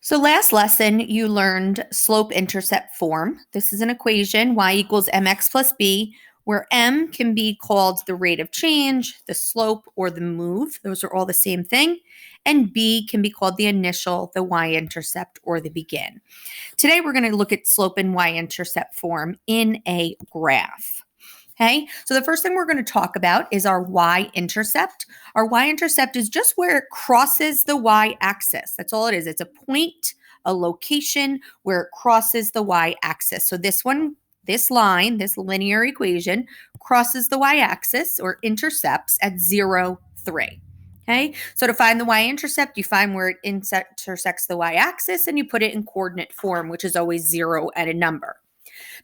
So last lesson, you learned slope-intercept form. This is an equation, y equals mx plus b, where m can be called the rate of change, the slope, or the move. Those are all the same thing. And b can be called the initial, the y-intercept, or the begin. Today, we're going to look at slope and y-intercept form in a graph. Okay, so the first thing we're going to talk about is our y-intercept. Our y-intercept is just where it crosses the y-axis. That's all it is. It's a point, a location where it crosses the y-axis. So this one, this line, this linear equation crosses the y-axis or intercepts at 0, 3. Okay, so to find the y-intercept, you find where it intersects the y-axis and you put it in coordinate form, which is always 0 and a number.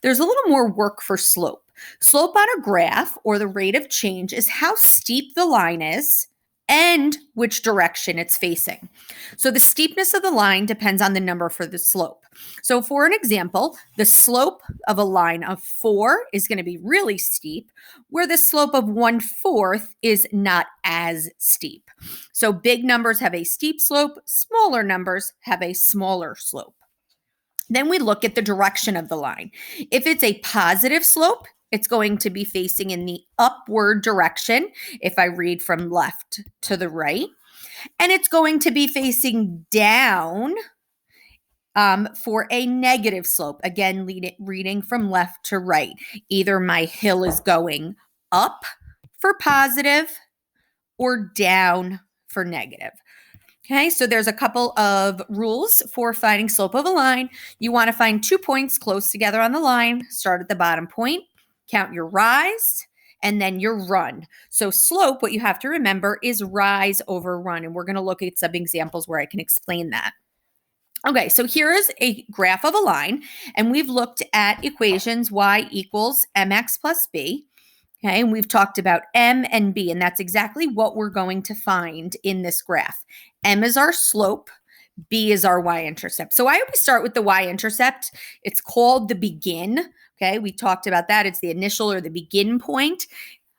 There's a little more work for slope. Slope on a graph, or the rate of change, is how steep the line is and which direction it's facing. So the steepness of the line depends on the number for the slope. So for an example, the slope of a line of 4 is going to be really steep, where the slope of 1/4 is not as steep. So big numbers have a steep slope, smaller numbers have a smaller slope. Then we look at the direction of the line. If it's a positive slope, it's going to be facing in the upward direction if I read from left to the right. And it's going to be facing down for a negative slope. Again, reading from left to right. Either my hill is going up for positive or down for negative. Okay, so there's a couple of rules for finding slope of a line. You want to find 2 points close together on the line, start at the bottom point, count your rise, and then your run. So slope, what you have to remember, is rise over run, and we're going to look at some examples where I can explain that. Okay, so here is a graph of a line, and we've looked at equations y equals mx plus b. Okay, and we've talked about m and b, and that's exactly what we're going to find in this graph. M is our slope, b is our y-intercept. So I always start with the y-intercept. It's called the begin. Okay, we talked about that. It's the initial or the begin point.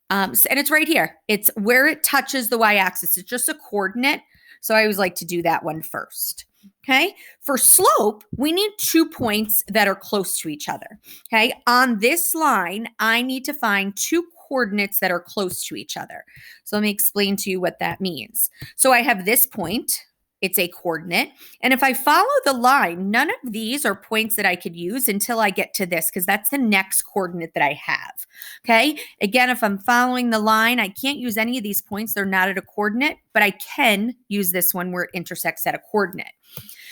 And it's right here. It's where it touches the y-axis. It's just a coordinate. So I always like to do that one first. Okay, for slope, we need 2 points that are close to each other. Okay, on this line, I need to find 2 coordinates that are close to each other. So let me explain to you what that means. So I have this point. It's a coordinate. And if I follow the line, none of these are points that I could use until I get to this, because that's the next coordinate that I have. Okay. Again, if I'm following the line, I can't use any of these points. They're not at a coordinate, but I can use this one where it intersects at a coordinate.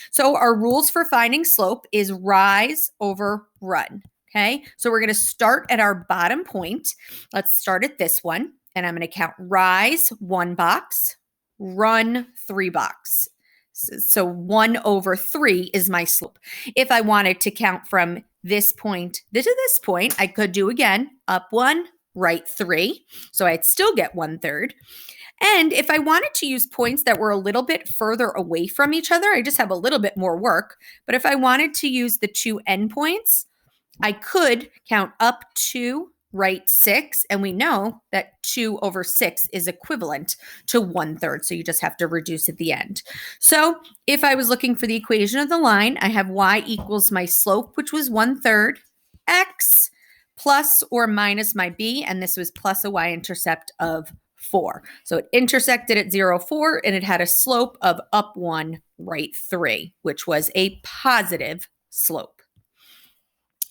So our rules for finding slope is rise over run. Okay. So we're going to start at our bottom point. Let's start at this one. And I'm going to count rise 1 box, run 3 box. So 1 over 3 is my slope. If I wanted to count from this point to this point, I could do again, up 1, right 3. So I'd still get 1/3. And if I wanted to use points that were a little bit further away from each other, I just have a little bit more work. But if I wanted to use the 2 endpoints, I could count up 2, right 6, and we know that 2 over 6 is equivalent to 1/3, so you just have to reduce at the end. So if I was looking for the equation of the line, I have y equals my slope, which was 1/3, x plus or minus my b, and this was plus a y-intercept of 4. So it intersected at 0, 4, and it had a slope of up 1, right 3, which was a positive slope.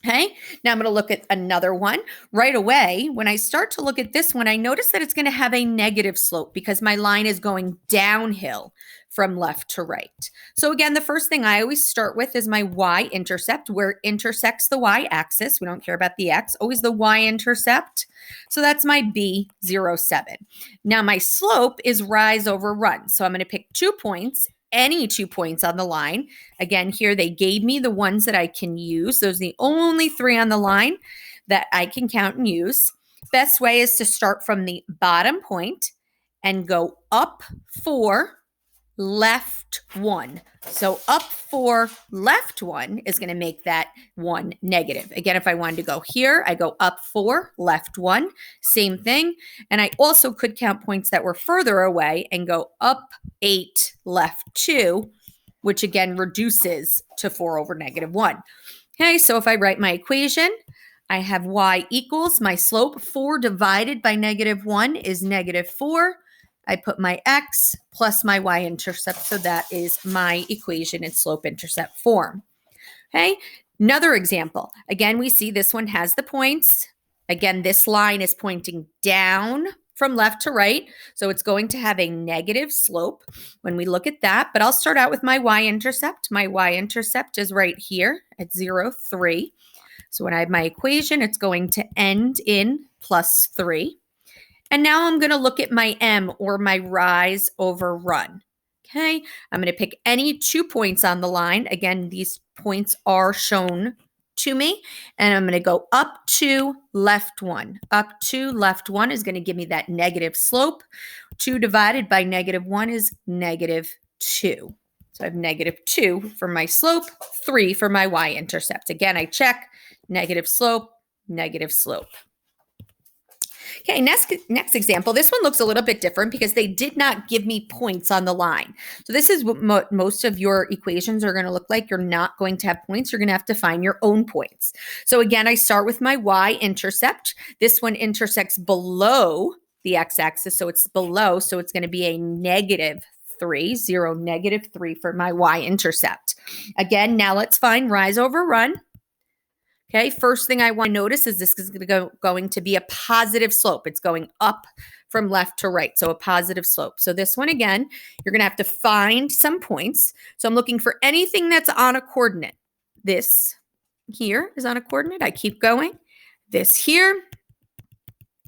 Okay, now I'm going to look at another one. Right away, when I start to look at this one, I notice that it's going to have a negative slope because my line is going downhill from left to right. So again, the first thing I always start with is my y-intercept, where it intersects the y-axis. We don't care about the x, always the y-intercept. So that's my b, 0, 7. Now my slope is rise over run. So I'm going to pick 2 points, any 2 points on the line. Again, here they gave me the ones that I can use. Those are the only 3 on the line that I can count and use. Best way is to start from the bottom point and go up 4, left 1. So up 4, left 1 is going to make that 1 negative. Again, if I wanted to go here, I go up 4, left 1, same thing. And I also could count points that were further away and go up 8, left 2, which again reduces to 4 over -1. Okay, so if I write my equation, I have y equals my slope. 4 divided by -1 is -4. I put my x plus my y-intercept, so that is my equation in slope-intercept form. Okay, another example. Again, we see this one has the points. Again, this line is pointing down from left to right, so it's going to have a negative slope when we look at that. But I'll start out with my y-intercept. My y-intercept is right here at 0, 3. So when I have my equation, it's going to end in +3. And now I'm going to look at my m, or my rise over run. Okay, I'm going to pick any 2 points on the line. Again, these points are shown to me. And I'm going to go up to left 1. Up to left 1 is going to give me that negative slope. 2 divided by -1 is -2. So I have -2 for my slope, 3 for my y-intercept. Again, I check negative slope, negative slope. Okay, next example. This one looks a little bit different because they did not give me points on the line. So this is what most of your equations are going to look like. You're not going to have points. You're going to have to find your own points. So again, I start with my y-intercept. This one intersects below the x-axis, so it's below. So it's going to be a -3, 0, -3 for my y-intercept. Again, now let's find rise over run. Okay, first thing I want to notice is this is going to be a positive slope. It's going up from left to right, so a positive slope. So this one, again, you're going to have to find some points. So I'm looking for anything that's on a coordinate. This here is on a coordinate. I keep going. This here,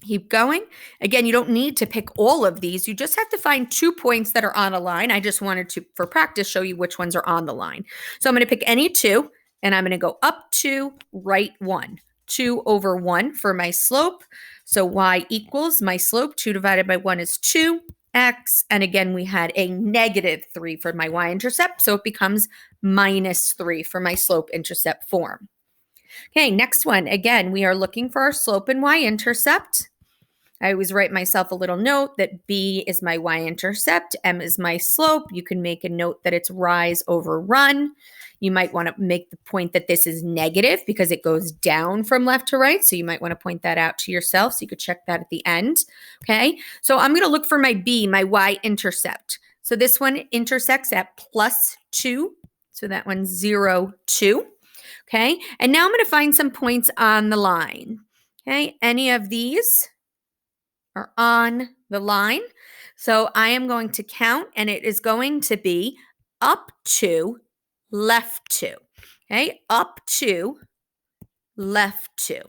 keep going. Again, you don't need to pick all of these. You just have to find 2 points that are on a line. I just wanted to, for practice, show you which ones are on the line. So I'm going to pick any 2. And I'm going to go up to right 1. 2 over 1 for my slope. So y equals my slope. 2 divided by 1 is 2x. And again, we had a -3 for my y-intercept. So it becomes -3 for my slope-intercept form. Okay, next one. Again, we are looking for our slope and y-intercept. I always write myself a little note that B is my y-intercept, M is my slope. You can make a note that it's rise over run. You might want to make the point that this is negative because it goes down from left to right. So you might want to point that out to yourself. So you could check that at the end. Okay, so I'm going to look for my B, my y-intercept. So this one intersects at +2. So that one's 0, 2. Okay, and now I'm going to find some points on the line. Okay, any of these are on the line. So I am going to count, and it is going to be up to left 2. Okay, up to left 2.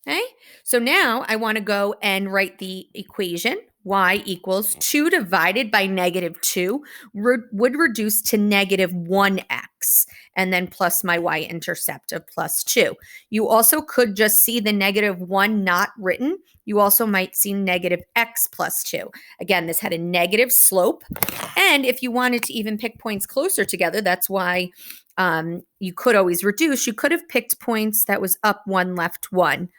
Okay, so now I want to go and write the equation. Y equals 2 divided by -2 would reduce to -1x, and then plus my y-intercept of +2. You also could just see the -1 not written. You also might see -x plus 2. Again, this had a negative slope. And if you wanted to even pick points closer together, that's why you could always reduce. You could have picked points that was up 1, left 1,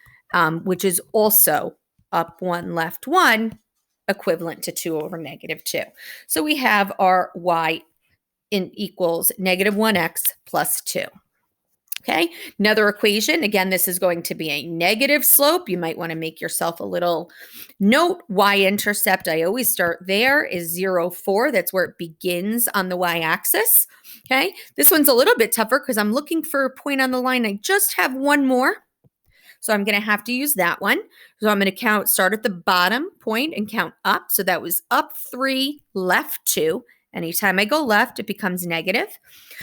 which is also up 1, left 1, equivalent to 2 over -2. So we have our y equals -1x plus 2. Okay, another equation. Again, this is going to be a negative slope. You might want to make yourself a little note. Y-intercept, I always start there, is 0, 4. That's where it begins on the y-axis. Okay, this one's a little bit tougher because I'm looking for a point on the line. I just have one more. So I'm going to have to use that one. So I'm going to start at the bottom point and count up. So that was up 3, left 2. Anytime I go left, it becomes negative.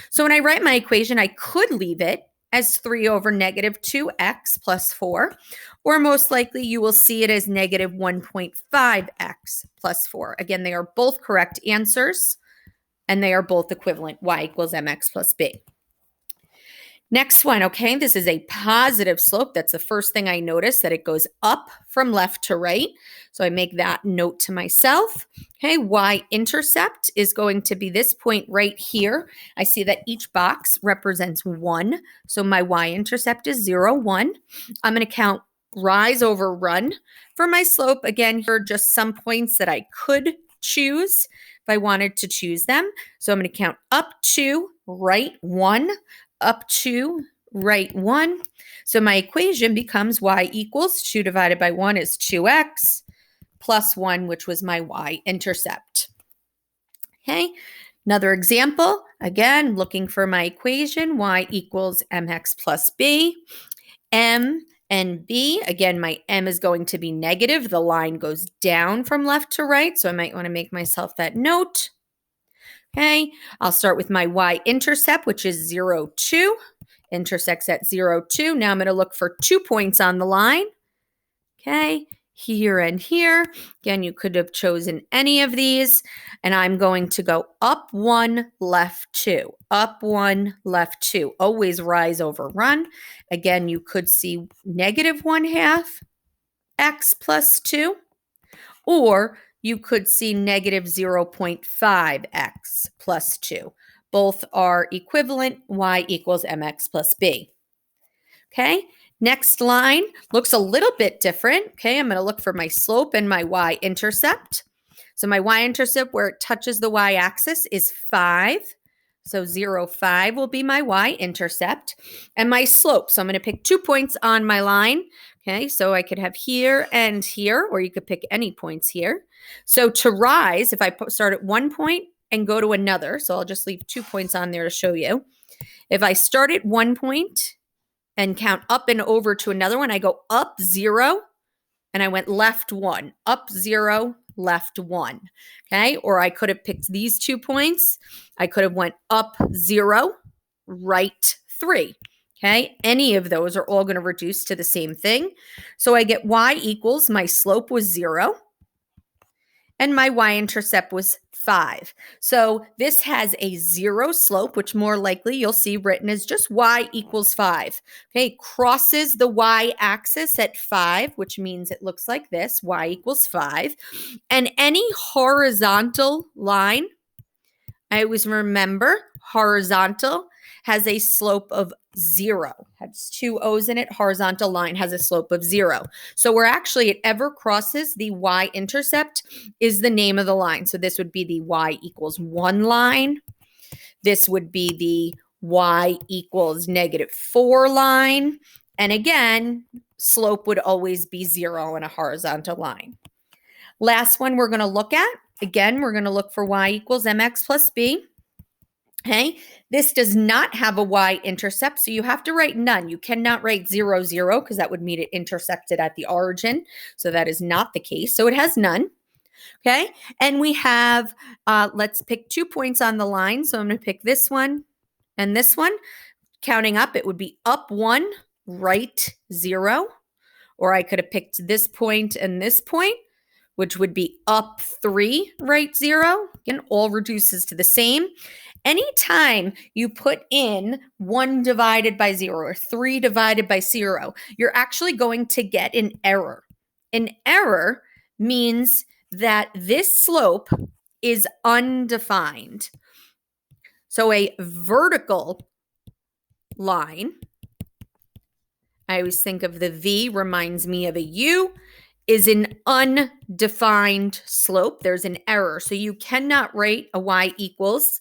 So when I write my equation, I could leave it as 3 over -2x plus 4, or most likely you will see it as -1.5x plus 4. Again, they are both correct answers, and they are both equivalent. Y equals mx plus b. Next one, okay, this is a positive slope. That's the first thing I notice, that it goes up from left to right. So I make that note to myself. Okay, y-intercept is going to be this point right here. I see that each box represents 1. So my y-intercept is 0, 1. I'm going to count rise over run. For my slope, again, here are just some points that I could choose. if I wanted to choose them. So I'm going to count up 2, right 1, up 2, right 1. So my equation becomes y equals 2 divided by 1 is 2x plus 1, which was my y-intercept. Okay, another example. Again, looking for my equation, y equals mx plus b. M and B, again, my M is going to be negative. The line goes down from left to right, so I might want to make myself that note. Okay, I'll start with my y-intercept, which is 0, 2. Intersects at 0, 2. Now I'm going to look for 2 points on the line. Okay, here and here. Again, you could have chosen any of these. And I'm going to go up 1, left 2. Up 1, left 2. Always rise over run. Again, you could see negative 1/2 x plus 2. Or you could see negative 0.5 x plus 2. Both are equivalent. Y equals mx plus b. Okay, next line looks a little bit different. Okay, I'm going to look for my slope and my y-intercept. So my y-intercept where it touches the y-axis is 5. So 0, 5 will be my y-intercept. And my slope, so I'm going to pick 2 points on my line. Okay, so I could have here and here, or you could pick any points here. So to rise, if I start at 1 point and go to another, so I'll just leave 2 points on there to show you. If I start at 1 point and count up and over to another one, I go up 0 and I went left 1, up 0, left 1. Okay, or I could have picked these 2 points. I could have went up 0, right 3. Okay, any of those are all going to reduce to the same thing. So I get y equals, my slope was 0 and my y-intercept was 5. So this has a 0 slope, which more likely you'll see written as just y equals 5. Okay, crosses the y-axis at 5, which means it looks like this, y equals 5. And any horizontal line, I always remember horizontal has a slope of 0. Has 2 O's in it. Horizontal line has a slope of 0. So where actually it ever crosses the y-intercept is the name of the line. So this would be the y equals 1 line. This would be the y equals -4 line. And again, slope would always be 0 in a horizontal line. Last one we're going to look at. Again, we're going to look for y equals mx plus b. Okay, this does not have a y-intercept, so you have to write none. You cannot write 0, 0 because that would mean it intersected at the origin. So that is not the case. So it has none. Okay, and we have, let's pick 2 points on the line. So I'm going to pick this one and this one. Counting up, it would be up 1, right 0. Or I could have picked this point and this point, which would be up 3, right 0. Again, all reduces to the same. Anytime you put in 1 divided by 0 or 3 divided by 0, you're actually going to get an error. An error means that this slope is undefined. So a vertical line, I always think of the V, reminds me of a U, is an undefined slope. There's an error. So you cannot write a y equals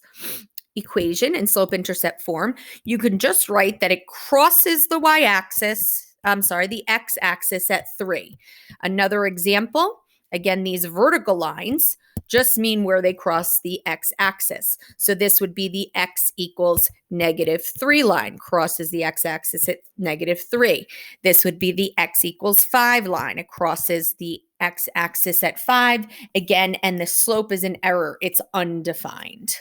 equation in slope-intercept form. You can just write that it crosses the y-axis, the x-axis at 3. Another example, again, these vertical lines just mean where they cross the x-axis. So this would be the x equals -3 line, crosses the x-axis at -3. This would be the x equals 5 line. It crosses the x-axis at 5. Again, and the slope is an error. It's undefined.